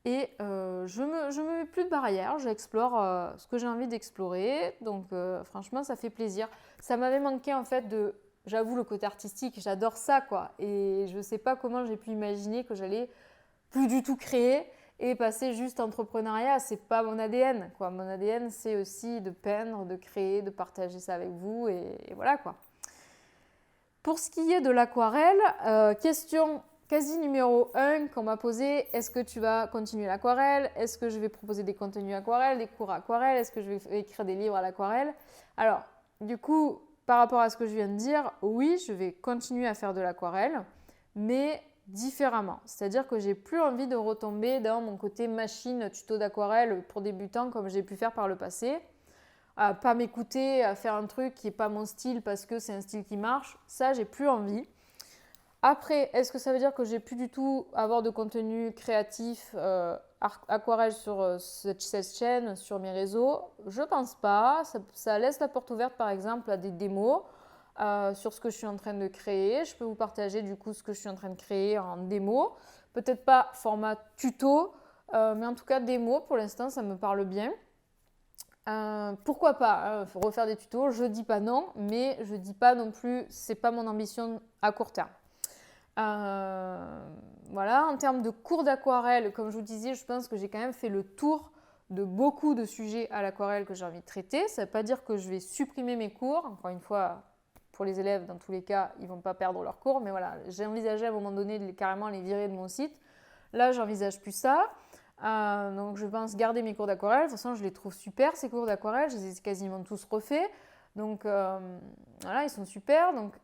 Et je me mets plus de barrières. J'explore ce que j'ai envie d'explorer. Donc, franchement, ça fait plaisir. Ça m'avait manqué, en fait, j'avoue, le côté artistique, j'adore ça, quoi. Et je ne sais pas comment j'ai pu imaginer que j'allais plus du tout créer et passer juste entrepreneuriat. C'est pas mon ADN, quoi. Mon ADN, c'est aussi de peindre, de créer, de partager ça avec vous et voilà, quoi. Pour ce qui est de l'aquarelle, question quasi numéro 1 qu'on m'a posée, est-ce que tu vas continuer l'aquarelle? Est-ce que je vais proposer des contenus aquarelles, des cours aquarelles? Est-ce que je vais écrire des livres à l'aquarelle? Alors, du coup, par rapport à ce que je viens de dire, oui, je vais continuer à faire de l'aquarelle, mais différemment. C'est-à-dire que j'ai plus envie de retomber dans mon côté machine tuto d'aquarelle pour débutants comme j'ai pu faire par le passé. À pas m'écouter, à faire un truc qui n'est pas mon style parce que c'est un style qui marche, ça, j'ai plus envie. Après, est-ce que ça veut dire que j'ai plus du tout avoir de contenu créatif aquarelle sur cette chaîne, sur mes réseaux? Je pense pas. Ça laisse la porte ouverte par exemple à des démos sur ce que je suis en train de créer. Je peux vous partager du coup ce que je suis en train de créer en démo. Peut-être pas format tuto, mais en tout cas démo pour l'instant ça me parle bien. Pourquoi pas refaire des tutos? Je dis pas non, mais je dis pas non plus, c'est pas mon ambition à court terme. Voilà, en termes de cours d'aquarelle, comme je vous disais, je pense que j'ai quand même fait le tour de beaucoup de sujets à l'aquarelle que j'ai envie de traiter. Ça ne veut pas dire que je vais supprimer mes cours. Encore une fois, pour les élèves, dans tous les cas, ils ne vont pas perdre leurs cours. Mais voilà, j'ai envisagé à un moment donné de carrément les virer de mon site. Là, j'envisage plus ça. Donc, je pense garder mes cours d'aquarelle. De toute façon, je les trouve super, ces cours d'aquarelle. Je les ai quasiment tous refaits. Donc voilà, ils sont super. Donc,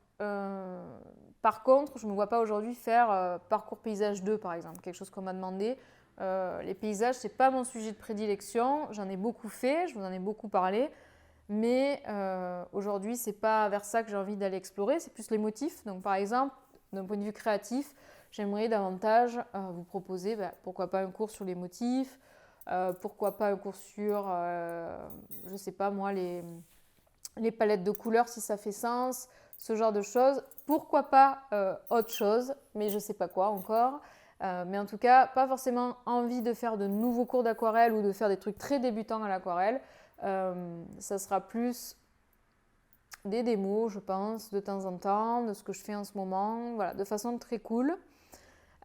par contre, je ne me vois pas aujourd'hui faire parcours paysage 2 par exemple, quelque chose qu'on m'a demandé. Les paysages, ce n'est pas mon sujet de prédilection. J'en ai beaucoup fait, je vous en ai beaucoup parlé. Mais aujourd'hui, ce n'est pas vers ça que j'ai envie d'aller explorer, c'est plus les motifs. Donc par exemple, d'un point de vue créatif, j'aimerais davantage vous proposer, pourquoi pas un cours sur les motifs, pourquoi pas un cours sur, je ne sais pas moi, les palettes de couleurs si ça fait sens, ce genre de choses. Pourquoi pas autre chose, mais je ne sais pas quoi encore. Mais en tout cas, pas forcément envie de faire de nouveaux cours d'aquarelle ou de faire des trucs très débutants à l'aquarelle. Ça sera plus des démos, je pense, de temps en temps, de ce que je fais en ce moment, voilà, de façon très cool.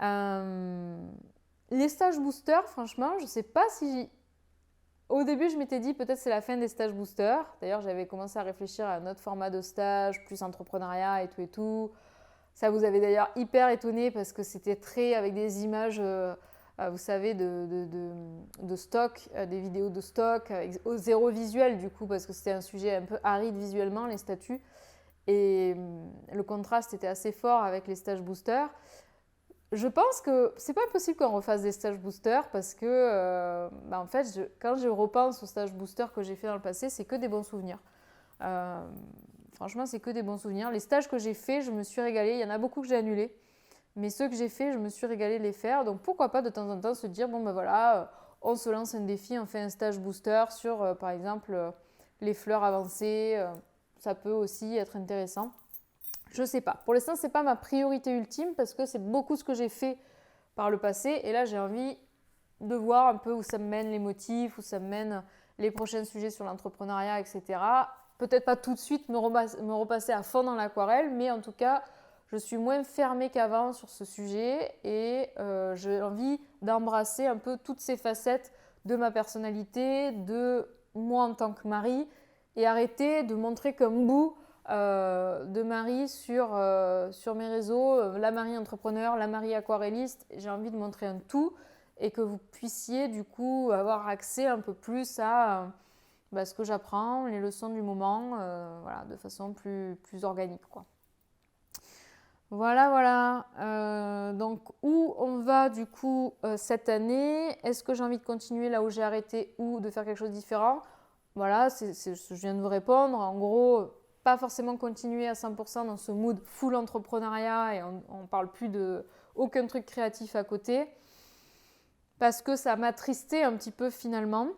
Les stages booster, franchement, je ne sais pas si... Au début, je m'étais dit peut-être c'est la fin des stages booster. D'ailleurs, j'avais commencé à réfléchir à un autre format de stage, plus entrepreneuriat et tout et tout. Ça vous avait d'ailleurs hyper étonné parce que c'était très avec des images, vous savez, de stock, des vidéos de stock, au zéro visuel du coup, parce que c'était un sujet un peu aride visuellement, les statuts. Et le contraste était assez fort avec les stages boosters. Je pense que c'est pas possible qu'on refasse des stages boosters parce que, en fait, quand je repense aux stages boosters que j'ai fait dans le passé, c'est que des bons souvenirs. Franchement, c'est que des bons souvenirs. Les stages que j'ai faits, je me suis régalée. Il y en a beaucoup que j'ai annulés. Mais ceux que j'ai faits, je me suis régalée de les faire. Donc pourquoi pas de temps en temps se dire, bon ben voilà, on se lance un défi, on fait un stage booster sur, par exemple, les fleurs avancées. Ça peut aussi être intéressant. Je ne sais pas. Pour l'instant, ce n'est pas ma priorité ultime parce que c'est beaucoup ce que j'ai fait par le passé. Et là, j'ai envie de voir un peu où ça me mène les motifs, où ça me mène les prochains sujets sur l'entrepreneuriat, etc. Peut-être pas tout de suite me repasser à fond dans l'aquarelle, mais en tout cas, je suis moins fermée qu'avant sur ce sujet et j'ai envie d'embrasser un peu toutes ces facettes de ma personnalité, de moi en tant que Marie et arrêter de montrer comme bout de Marie sur mes réseaux, la Marie entrepreneur, la Marie aquarelliste. J'ai envie de montrer un tout et que vous puissiez du coup avoir accès un peu plus à ce que j'apprends, les leçons du moment, voilà, de façon plus organique, quoi. Voilà, voilà. Donc, où on va du coup cette année? Est-ce que j'ai envie de continuer là où j'ai arrêté ou de faire quelque chose de différent? Voilà, c'est ce que je viens de vous répondre. En gros, pas forcément continuer à 100% dans ce mood full entrepreneuriat et on ne parle plus de aucun truc créatif à côté parce que ça m'a attristé un petit peu finalement.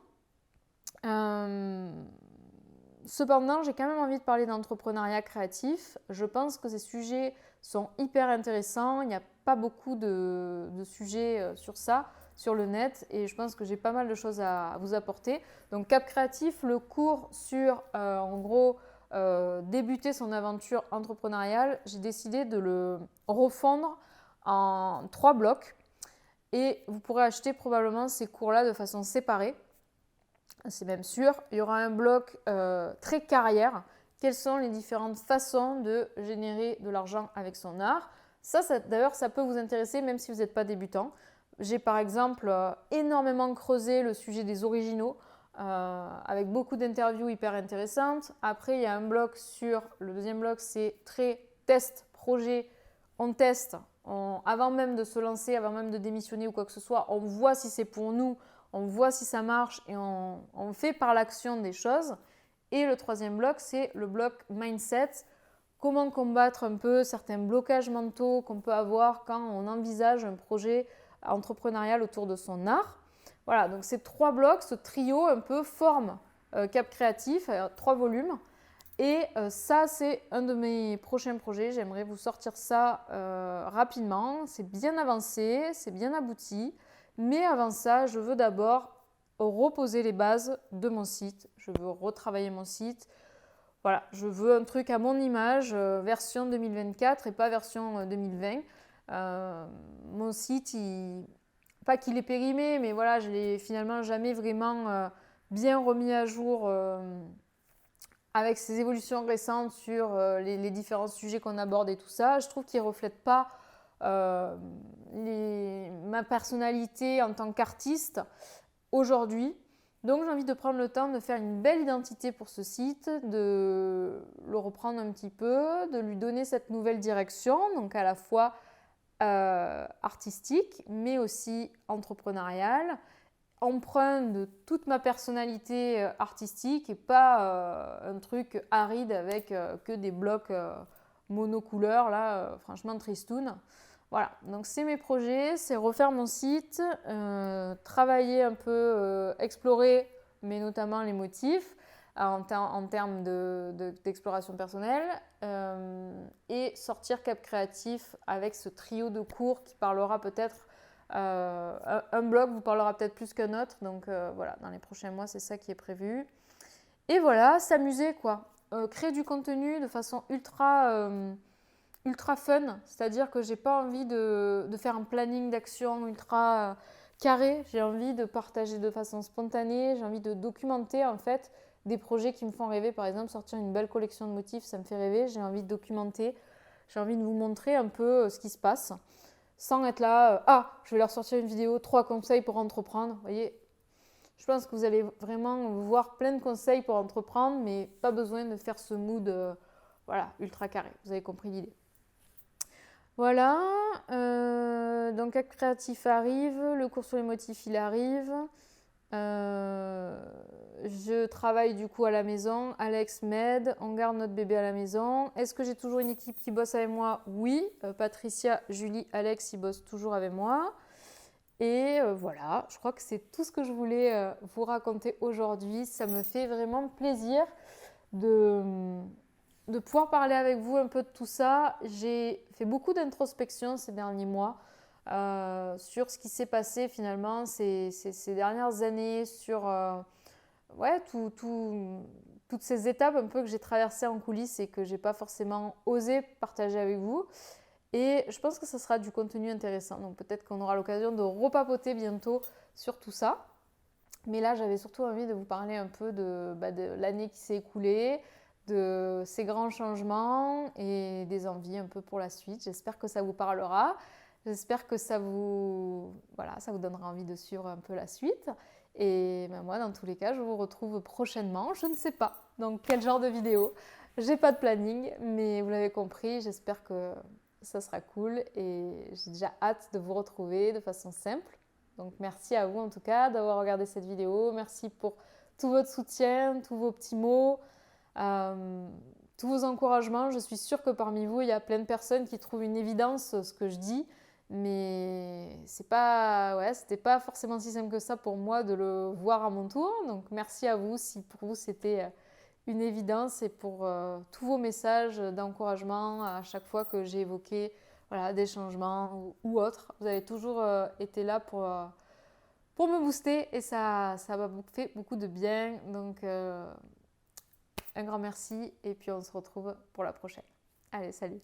Cependant, j'ai quand même envie de parler d'entrepreneuriat créatif. Je pense que ces sujets sont hyper intéressants. Il n'y a pas beaucoup de sujets sur ça, sur le net, et je pense que j'ai pas mal de choses à vous apporter. Donc Cap Créatif, le cours sur, en gros, débuter son aventure entrepreneuriale, j'ai décidé de le refondre en 3 blocs. Et vous pourrez acheter probablement ces cours-là de façon séparée. C'est même sûr. Il y aura un bloc très carrière. Quelles sont les différentes façons de générer de l'argent avec son art? D'ailleurs, ça peut vous intéresser même si vous n'êtes pas débutant. J'ai par exemple énormément creusé le sujet des originaux avec beaucoup d'interviews hyper intéressantes. Après, il y a un bloc le deuxième bloc, c'est très test, projet. On teste, avant même de se lancer, avant même de démissionner ou quoi que ce soit, on voit si c'est pour nous, on voit si ça marche et on fait par l'action des choses. Et le troisième bloc, c'est le bloc mindset. Comment combattre un peu certains blocages mentaux qu'on peut avoir quand on envisage un projet entrepreneurial autour de son art. Voilà, donc ces 3 blocs, ce trio un peu forme Cap Créatif, 3 volumes. Et ça, c'est un de mes prochains projets. J'aimerais vous sortir ça rapidement. C'est bien avancé, c'est bien abouti. Mais avant ça, je veux d'abord reposer les bases de mon site. Je veux retravailler mon site. Voilà, je veux un truc à mon image, version 2024 et pas version 2020. Mon site, pas qu'il est périmé, mais voilà, je l'ai finalement jamais vraiment bien remis à jour avec ces évolutions récentes sur les différents sujets qu'on aborde et tout ça. Je trouve qu'il ne reflète pas ma personnalité en tant qu'artiste aujourd'hui. Donc j'ai envie de prendre le temps de faire une belle identité pour ce site, de le reprendre un petit peu, de lui donner cette nouvelle direction, donc à la fois artistique, mais aussi entrepreneuriale, empreinte de toute ma personnalité artistique et pas un truc aride avec que des blocs monocouleurs, là, franchement tristoun. Voilà, donc c'est mes projets, c'est refaire mon site, travailler un peu, explorer, mais notamment les motifs en termes d'exploration personnelle et sortir Cap Créatif avec ce trio de cours qui parlera peut-être, un blog vous parlera peut-être plus qu'un autre, donc voilà, dans les prochains mois c'est ça qui est prévu. Et voilà, s'amuser quoi, créer du contenu de façon ultra fun, c'est-à-dire que j'ai pas envie de faire un planning d'action ultra carré, j'ai envie de partager de façon spontanée, j'ai envie de documenter en fait des projets qui me font rêver, par exemple sortir une belle collection de motifs, ça me fait rêver, j'ai envie de documenter, j'ai envie de vous montrer un peu ce qui se passe, sans être là, je vais leur sortir une vidéo, 3 conseils pour entreprendre, vous voyez, je pense que vous allez vraiment voir plein de conseils pour entreprendre, mais pas besoin de faire ce mood voilà, ultra carré, vous avez compris l'idée. Voilà, donc Cap Créatif arrive, le cours sur les motifs il arrive. Je travaille du coup à la maison, Alex m'aide, on garde notre bébé à la maison. Est-ce que j'ai toujours une équipe qui bosse avec moi? Oui, Patricia, Julie, Alex, ils bossent toujours avec moi. Et voilà, je crois que c'est tout ce que je voulais vous raconter aujourd'hui. Ça me fait vraiment plaisir de pouvoir parler avec vous un peu de tout ça. J'ai fait beaucoup d'introspection ces derniers mois sur ce qui s'est passé finalement ces dernières années, sur toutes ces étapes un peu que j'ai traversées en coulisses et que j'ai pas forcément osé partager avec vous. Et je pense que ça sera du contenu intéressant. Donc peut-être qu'on aura l'occasion de repapoter bientôt sur tout ça. Mais là, j'avais surtout envie de vous parler un peu de l'année qui s'est écoulée, de ces grands changements et des envies un peu pour la suite. J'espère que ça vous parlera. J'espère que ça vous donnera envie de suivre un peu la suite. Et moi, dans tous les cas, je vous retrouve prochainement. Je ne sais pas dans quel genre de vidéo. J'ai pas de planning, mais vous l'avez compris, j'espère que ça sera cool. Et j'ai déjà hâte de vous retrouver de façon simple. Donc merci à vous en tout cas d'avoir regardé cette vidéo. Merci pour tout votre soutien, tous vos petits mots. Tous vos encouragements, je suis sûre que parmi vous, il y a plein de personnes qui trouvent une évidence ce que je dis, mais c'était pas forcément si simple que ça pour moi de le voir à mon tour. Donc merci à vous si pour vous c'était une évidence et pour tous vos messages d'encouragement à chaque fois que j'ai évoqué des changements ou autres. Vous avez toujours été là pour me booster et ça m'a fait beaucoup de bien. Donc un grand merci et puis on se retrouve pour la prochaine. Allez, salut!